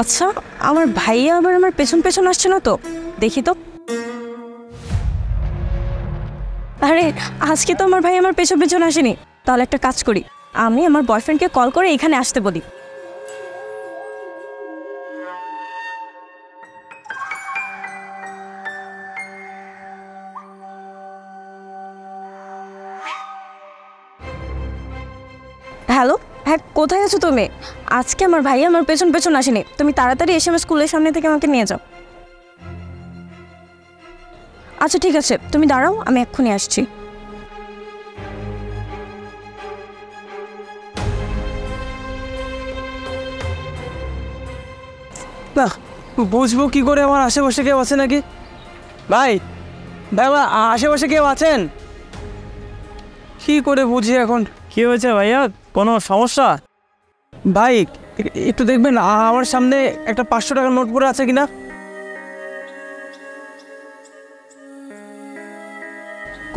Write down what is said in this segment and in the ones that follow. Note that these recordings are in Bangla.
আচ্ছা, আমার ভাইয়া আবার আমার পেছন পেছন আসছে না তো? দেখি তো। আরে আজকে তো আমার ভাই আমার পেছন পেছন আসেনি। তাহলে একটা কাজ করি, আমি আমার বয়ফ্রেন্ডকে কল করে এখানে আসতে বলি। হ্যালো, হ্যাঁ কোথায় আছো তুমি? আজকে আমার ভাইয়া আমার পেছন পেছন আসেনি, তুমি তাড়াতাড়ি এসে আমার স্কুলের সামনে থেকে আমাকে নিয়ে যাও। আচ্ছা ঠিক আছে, তুমি দাঁড়াও, আমি এক্ষুনি আসছি। না, বুঝবো কি করে আমার আশেপাশে কেউ আছে নাকি? ভাই ভাই আমার আশেপাশে কেউ আছেন? কি করে বুঝি এখন? কি হয়েছে ভাইয়া, কোনো সমস্যা? ভাই একটু দেখবেন আমার সামনে একটা 500 টাকার নোট পড়ে আছে কিনা।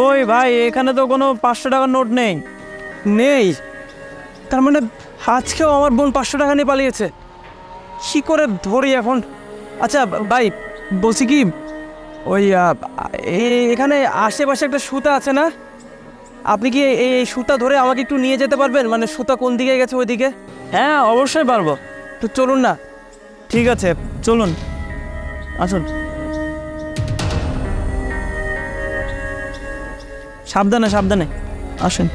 কই ভাই, এখানে তো কোনো 500 টাকার নোট নেই। নেই? তার মানে আজকেও আমার বোন 500 টাকা নিয়ে পালিয়েছে। কি করে ধরি এখন? আচ্ছা ভাই বলছি কি, ওই এখানে আশেপাশে একটা সুতা আছে না? আপনি কি এই সুতা ধরে আমাকে একটু নিয়ে যেতে পারবেন? মানে সুতা কোন দিকে গেছে ওই দিকে? হ্যাঁ অবশ্যই পারবো। তো চলুন না। ঠিক আছে চলুন, আসুন। সাবধানে সাবধানে আসুন।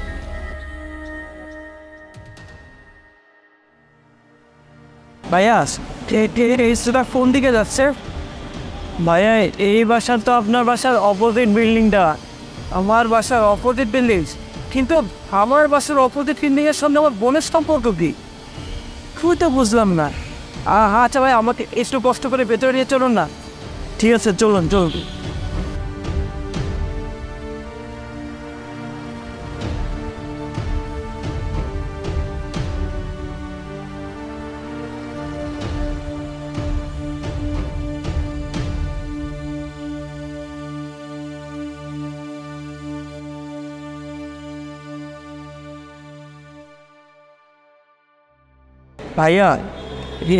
ভাইয়া এই সুতা কোন দিকে যাচ্ছে? ভাইয়া এই বাসা তো আপনার বাসার অপোজিট বিল্ডিংটা। আমার বাসার অপোজিট বিল্ডিং? কিন্তু আমার বাসার অপোজিট বিল্ডিংয়ের সঙ্গে আমার বোনের সম্পর্ক কি? খুবই তো বুঝলাম না। আচ্ছা ভাই আমাকে একটু কষ্ট করে ভেতরে নিয়ে চলুন না। ঠিক আছে চলুন চলুন। ভাইয়া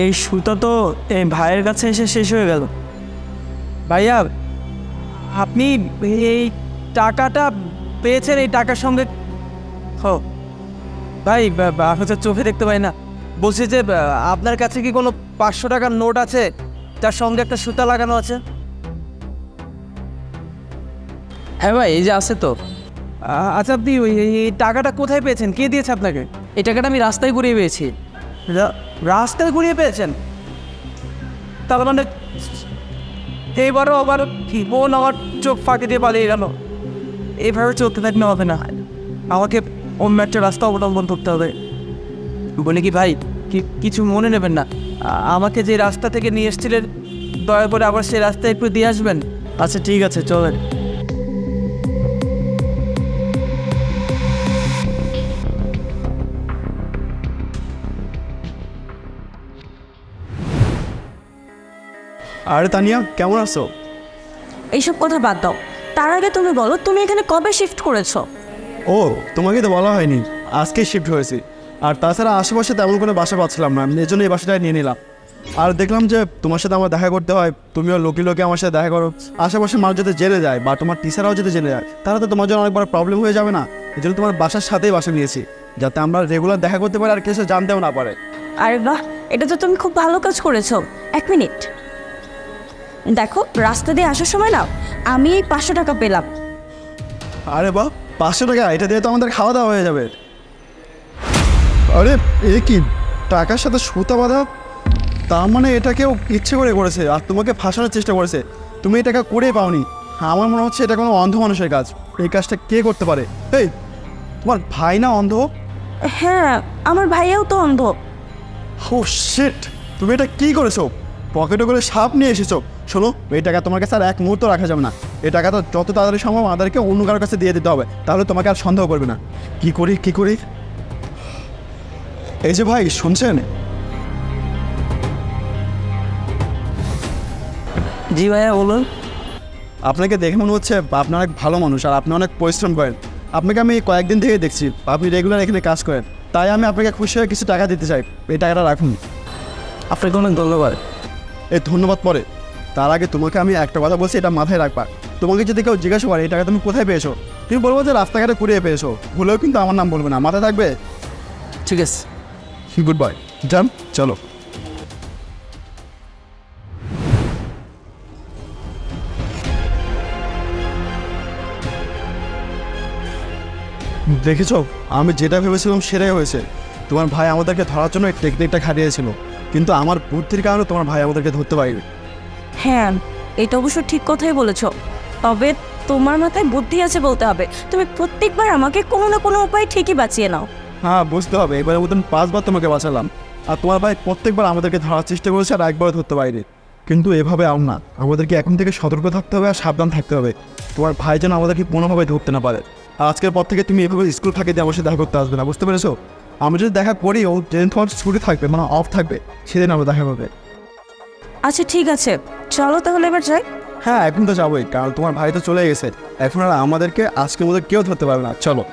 এই সুতা তো এই ভাইয়ের কাছে এসে শেষ হয়ে গেল। ভাইয়া আপনি এই টাকাটা পেয়েছেন, এই টাকার সঙ্গে হো ভাই আপনার চোখে দেখতে পাই না। বলছি যে আপনার কাছে কি কোনো 500 টাকার নোট আছে তার সঙ্গে একটা সুতা লাগানো আছে? হ্যাঁ ভাই, এই যে আছে তো। আচ্ছা আপনি ওই এই টাকাটা কোথায় পেয়েছেন? কে দিয়েছে আপনাকে? এই টাকাটা আমি রাস্তায় ঘুরিয়ে পেয়েছি। রাস্তায় ঘুরিয়ে পেয়েছেন? তার মানে এইবারও আবার বোন আমার চোখ ফাঁকি দিয়ে পালিয়ে গেল। এইভাবে চলতে থাকলে হবে না, আমাকে অন্য একটা রাস্তা অবলম্বন করতে হবে। বলে কি ভাই কিছু মনে নেবেন না, আমাকে যে রাস্তা থেকে নিয়ে এসেছিলেন দয়া করে আবার সেই রাস্তায় একটু দিয়ে আসবেন। আচ্ছা ঠিক আছে চলেন। আরে তানিয়া, কেমন আছো? এইসব কথা বাদ দাও, তার আগে তুমি বলো তুমি এখানে কবে শিফট করেছো? ও তোমাকে তো বলা হয়নি, আজকেই শিফট হয়েছি। আর তাছাড়া আশেপাশে তেমন কোনো বাসা পাচ্ছিলাম না, এই জন্য এই বাসাটাই নিয়ে নিলাম। আর দেখলাম যে তোমার সাথে আমার দেখা করতে হয়, তুমিও লোকে লোকে আমার সাথে দেখা করো। আশেপাশে মানুষ যাতে জেনে যায় বা তোমার টিচাররাও যদি জেনে যায় তাহলে তো তোমার জন্য অনেক বড় প্রবলেম হয়ে যাবে না। এই জন্য তোমার বাসার সাথেই বাসা নিয়েছি, যাতে আমরা রেগুলার দেখা করতে পারি আর কিছু জানতেও না পারে। আরে বাহ, এটা তো তুমি খুব ভালো কাজ করেছো। 1 মিনিট, দেখো রাস্তা দিয়ে আসার সময় না আমি এই 500 টাকা পেলাম। আরে বাহ, 500 টাকা, এটা দিয়ে তো আমাদের খাওয়া দাওয়া হয়ে যাবে। আরে এ কি, টাকার সাথে সুতা বাঁধা? তার মানে এটা কেউ ইচ্ছে করে করেছে আর তোমাকে ফাঁসানোর চেষ্টা করেছে। তুমি এই টাকা করে পাওনি। আমার মনে হচ্ছে এটা কোনো অন্ধ মানুষের কাজ। এই কাজটা কে করতে পারে? এই তোমার ভাই না অন্ধ? হ্যাঁ, আমার ভাইয়াও তো অন্ধ। ও শিট, তুমি এটা কি করেছো? পকেটে করে সাপ নিয়ে এসেছো। শোনো, এই টাকা তোমার কাছে আর এক মুহূর্ত রাখা যাবে না। এই টাকা তো যত তাড়াতাড়ি সম্ভব আমাদেরকে অন্য কারোর কাছে দিয়ে দিতে হবে, তাহলে তোমাকে আর সন্দেহ করবে না। কি করি কি করি? এই যে ভাই শুনছেন? জি ভাইয়া বলুন। আপনাকে দেখে মনে হচ্ছে আপনি অনেক ভালো মানুষ আর আপনি অনেক পরিশ্রম করেন। আপনাকে আমি কয়েকদিন থেকে দেখছি, আপনি রেগুলার এখানে কাজ করেন, তাই আমি আপনাকে খুশি হয়ে কিছু টাকা দিতে চাই। এই টাকাটা রাখুন। আপনাকে অনেক ধন্যবাদ। এই ধন্যবাদ পরে, তার আগে তোমাকে আমি একটা কথা বলছি, এটা মাথায় রাখবা। তোমাকে যদি কেউ জিজ্ঞাসা করে এই টাকা তুমি কোথায় পেয়েছো, তুমি বলবো যে রাস্তাঘাটে কুড়িয়ে পেয়েছো, ভুলেও কিন্তু আমার নাম বলবে না, মাথায় থাকবে? ঠিক আছে। গুড বাই, যান, চলো। দেখেছো, আমি যেটা ভেবেছিলাম সেটাই হয়েছে। তোমার ভাই আমাদেরকে ধরার জন্য এই টেকনিকটা খাটিয়েছিল, কিন্তু আমার বুদ্ধির কারণে তোমার ভাই আমাদেরকে ধরতে পারেনি। হ্যাঁ, এটা অবশ্য ঠিক কথাই বলেছ। তবে তোমার মাথায় বুদ্ধি আছে বলতে হবে। তুমি প্রত্যেকবার আমাকে কোনো না কোনো উপায়ে ঠিকই বাঁচিয়ে নাও। হ্যাঁ, বুঝতে হবে, এবারের মতন 5 বার তোমাকে বাঁচালাম, আর তোমার ভাই প্রত্যেকবার আমাদেরকে ধরার চেষ্টা করেছে আর একবারও ধরতে পারেনি। কিন্তু এভাবে আর না, আমাদেরকে এখন থেকে সতর্ক থাকতে হবে আর সাবধান থাকতে হবে। তোমার ভাই যেন আমাদেরকে কোনোভাবে ধরতে না পারে। আর আজকের পর থেকে তুমি এভাবে স্কুল ফাঁকে দিয়ে আমার সাথে দেখা করতে আসবে না, বুঝতে পেরেছো? আমি যদি দেখা করিও, যেদিন তোমার ছুটি থাকবে, মানে অফ থাকবে, সেদিন আমরা দেখা করবে। আচ্ছা ঠিক আছে, চলো তাহলে এবার যাই। হ্যাঁ, এখন তো যাবোই, কারণ তোমার ভাই তো চলে গেছে, এখন আর আমাদেরকে আজকের মধ্যে কেউ ধরতে পারবে না। চলো।